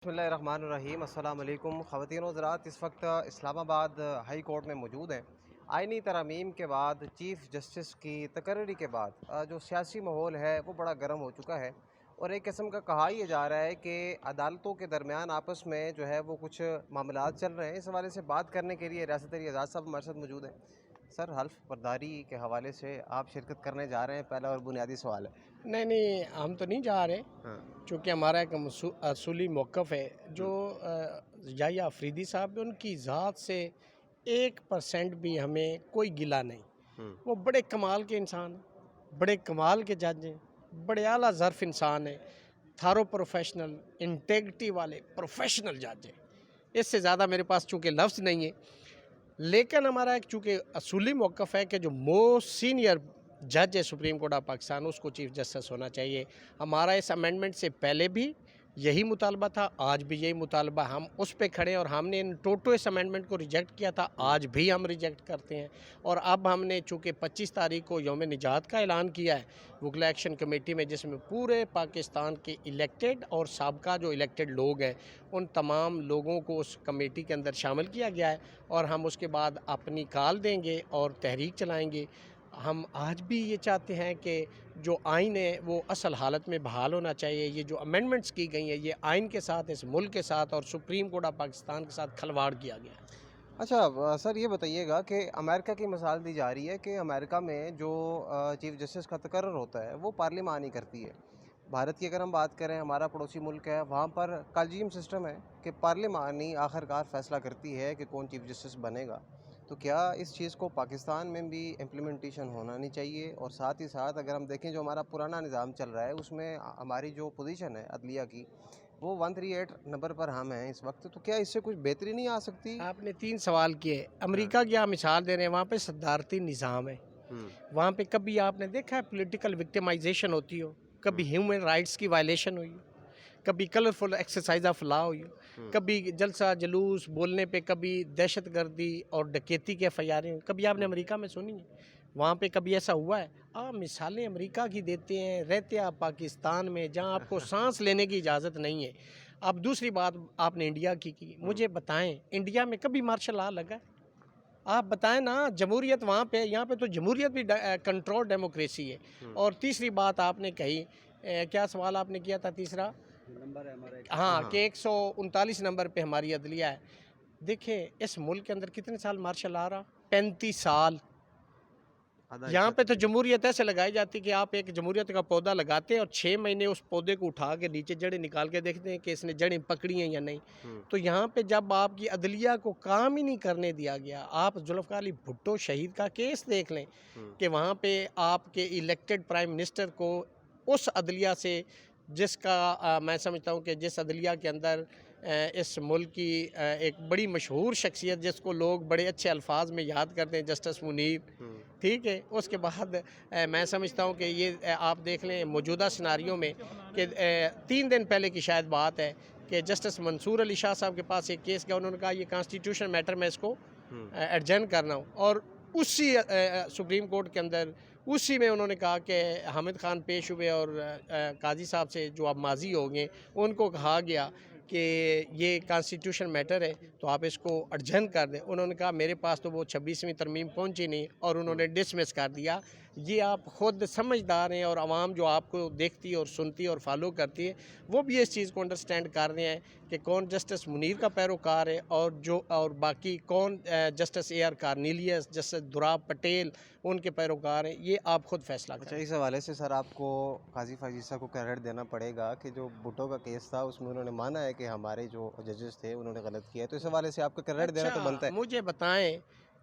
بسم اللہ الرحمن الرحیم، السلام علیکم خواتین و حضرات۔ اس وقت اسلام آباد ہائی کورٹ میں موجود ہیں۔ آئینی ترامیم کے بعد چیف جسٹس کی تقرری کے بعد جو سیاسی ماحول ہے وہ بڑا گرم ہو چکا ہے، اور ایک قسم کا کہا یہ جا رہا ہے کہ عدالتوں کے درمیان آپس میں جو ہے وہ کچھ معاملات چل رہے ہیں۔ اس حوالے سے بات کرنے کے لیے ریاست اعزاز صاحب ہمارے ساتھ موجود ہیں۔ سر، حلف برداری کے حوالے سے آپ شرکت کرنے جا رہے ہیں، پہلا اور بنیادی سوال ہے۔ نہیں ہم تو نہیں جا رہے، ہاں۔ چونکہ ہمارا ایک اصولی موقف ہے جو یحییٰ آفریدی صاحب ان کی ذات سے 1% بھی ہمیں کوئی گلہ نہیں۔ وہ بڑے کمال کے انسان ہیں، بڑے کمال کے جج ہیں، بڑے اعلیٰ ظرف انسان ہیں، تھارو پروفیشنل انٹیگریٹی والے پروفیشنل جج ہیں۔ اس سے زیادہ میرے پاس چونکہ لفظ نہیں ہے، لیکن ہمارا ایک چونکہ اصولی موقف ہے کہ جو موسٹ سینئر جج ہے سپریم کورٹ آف پاکستان، اس کو چیف جسٹس ہونا چاہیے۔ ہمارا اس امینڈمنٹ سے پہلے بھی یہی مطالبہ تھا، آج بھی یہی مطالبہ، ہم اس پہ کھڑے، اور ہم نے ان ٹوٹو اس امینڈمنٹ کو ریجیکٹ کیا تھا، آج بھی ہم ریجیکٹ کرتے ہیں۔ اور اب ہم نے چونکہ 25 تاریخ کو یوم نجات کا اعلان کیا ہے وکلا ایکشن کمیٹی میں، جس میں پورے پاکستان کے الیکٹڈ اور سابقہ جو الیکٹڈ لوگ ہیں ان تمام لوگوں کو اس کمیٹی کے اندر شامل کیا گیا ہے، اور ہم اس کے بعد اپنی کال دیں گے اور تحریک چلائیں گے۔ ہم آج بھی یہ چاہتے ہیں کہ جو آئین ہے وہ اصل حالت میں بحال ہونا چاہیے۔ یہ جو امینڈمنٹس کی گئی ہیں یہ آئین کے ساتھ، اس ملک کے ساتھ اور سپریم کورٹ آف پاکستان کے ساتھ کھلواڑ کیا گیا ہے۔ اچھا سر، یہ بتائیے گا کہ امریکہ کی مثال دی جا رہی ہے کہ امریکہ میں جو چیف جسٹس کا تقرر ہوتا ہے وہ پارلیمان ہی کرتی ہے۔ بھارت کی اگر ہم بات کریں، ہمارا پڑوسی ملک ہے، وہاں پر کالجیم سسٹم ہے کہ پارلیمان ہی آخر کار فیصلہ کرتی ہے کہ کون چیف جسٹس بنے گا۔ تو کیا اس چیز کو پاکستان میں بھی امپلیمنٹیشن ہونا نہیں چاہیے؟ اور ساتھ ہی ساتھ اگر ہم دیکھیں جو ہمارا پرانا نظام چل رہا ہے اس میں ہماری جو پوزیشن ہے عدلیہ کی وہ 138 نمبر پر ہم ہیں اس وقت، تو کیا اس سے کچھ بہتری نہیں آ سکتی؟ آپ نے 3 سوال کیے۔ امریکہ کی آپ مثال دے رہے ہیں، وہاں پہ صدارتی نظام ہے، وہاں پہ کبھی آپ نے دیکھا ہے پولیٹیکل وکٹمائزیشن ہوتی ہو، کبھی ہیومن رائٹس کی وائلیشن ہوئی ہو، کبھی کلرفل ایکسرسائز آف لا ہوئی ہو، کبھی جلسہ جلوس بولنے پہ کبھی دہشت گردی اور ڈکیتی کے فیاریں ہوئی، کبھی آپ نے امریکہ میں سنی ہے؟ وہاں پہ کبھی ایسا ہوا ہے؟ آپ مثالیں امریکہ کی دیتے ہیں، رہتے آپ پاکستان میں جہاں آپ کو سانس لینے کی اجازت نہیں ہے۔ اب دوسری بات آپ نے انڈیا کی مجھے بتائیں انڈیا میں کبھی مارشل لا لگا ہے؟ آپ بتائیں نا، جمہوریت وہاں پہ، یہاں پہ تو جمہوریت بھی کنٹرول ڈیموکریسی ہے۔ اور تیسری بات آپ نے کہی، کیا سوال آپ نے کیا تھا تیسرا؟ نمبر ہے ہمارا، ہاں، کہ 139 نمبر پہ ہماری عدلیہ ہے۔ دیکھیں اس ملک کے اندر کتنے سال مارشل لا رہا؟ 35 سال۔ یہاں پہ تو جمہوریت ایسے لگائی جاتی کہ آپ ایک جمہوریت کا پودا لگاتے ہیں اور 6 مہینے اس پودے کو اٹھا کے نیچے جڑیں نکال کے دیکھتے ہیں کہ اس نے جڑیں پکڑی ہیں یا نہیں۔ تو یہاں پہ جب آپ کی عدلیہ کو کام ہی نہیں کرنے دیا گیا، آپ ذوالفقار علی بھٹو شہید کا کیس دیکھ لیں کہ وہاں پہ آپ کے الیکٹڈ پرائم منسٹر کو اس عدلیہ سے، جس کا میں سمجھتا ہوں کہ جس عدلیہ کے اندر اس ملک کی ایک بڑی مشہور شخصیت جس کو لوگ بڑے اچھے الفاظ میں یاد کرتے ہیں، جسٹس منیر، ٹھیک ہے، اس کے بعد میں سمجھتا ہوں کہ یہ آپ دیکھ لیں موجودہ سیناریوں میں کہ 3 دن پہلے کی شاید بات ہے کہ جسٹس منصور علی شاہ صاحب کے پاس ایک کیس گیا، انہوں نے کہا یہ کانسٹیٹیوشن میٹر میں اس کو ایڈجرن کرنا ہوں، اور اسی سپریم کورٹ کے اندر اسی میں انہوں نے کہا کہ حامد خان پیش ہوئے اور قاضی صاحب سے جو اب ماضی ہو گئے ان کو کہا گیا کہ یہ کانسٹیٹیوشن میٹر ہے تو آپ اس کو ایڈجرن کر دیں۔ انہوں نے کہا میرے پاس تو وہ 26ویں ترمیم پہنچی نہیں، اور انہوں نے ڈسمس کر دیا۔ یہ آپ خود سمجھدار ہیں، اور عوام جو آپ کو دیکھتی اور سنتی اور فالو کرتی ہے وہ بھی اس چیز کو انڈرسٹینڈ کر رہے ہیں کہ کون جسٹس منیر کا پیروکار ہے اور باقی کون justice A R Cornelius, justice Dorab Patel ان کے پیروکار ہیں۔ یہ آپ خود فیصلہ کریں۔ اچھا، اس حوالے سے سر آپ کو قاضی فائز عیسیٰ کو کریڈٹ دینا پڑے گا کہ جو بھٹو کا کیس تھا اس میں انہوں نے مانا ہے کہ ہمارے جو ججز تھے انہوں نے غلط کیا ہے، تو اس حوالے سے آپ کو کریڈٹ دینا تو بنتا ہے۔ مجھے بتائیں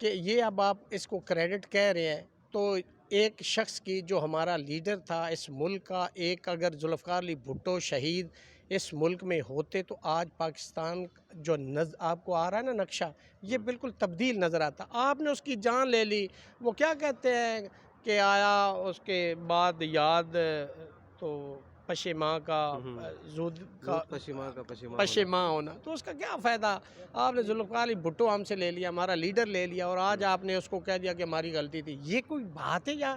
کہ یہ اب آپ اس کو کریڈٹ کہہ رہے ہیں، تو ایک شخص کی جو ہمارا لیڈر تھا اس ملک کا، ایک اگر ذوالفقار علی بھٹو شہید اس ملک میں ہوتے تو آج پاکستان جو آپ کو آ رہا ہے نا نقشہ، یہ بالکل تبدیل نظر آتا۔ آپ نے اس کی جان لے لی۔ وہ کیا کہتے ہیں کہ آیا اس کے بعد یاد تو پشیماں کا زود کا پشیماں ہونا، تو اس کا کیا فائدہ؟ آپ نے ذوالفقار علی بھٹو ہم سے لے لیا، ہمارا لیڈر لے لیا، اور آج آپ نے اس کو کہہ دیا کہ ہماری غلطی تھی۔ یہ کوئی بات ہے؟ یا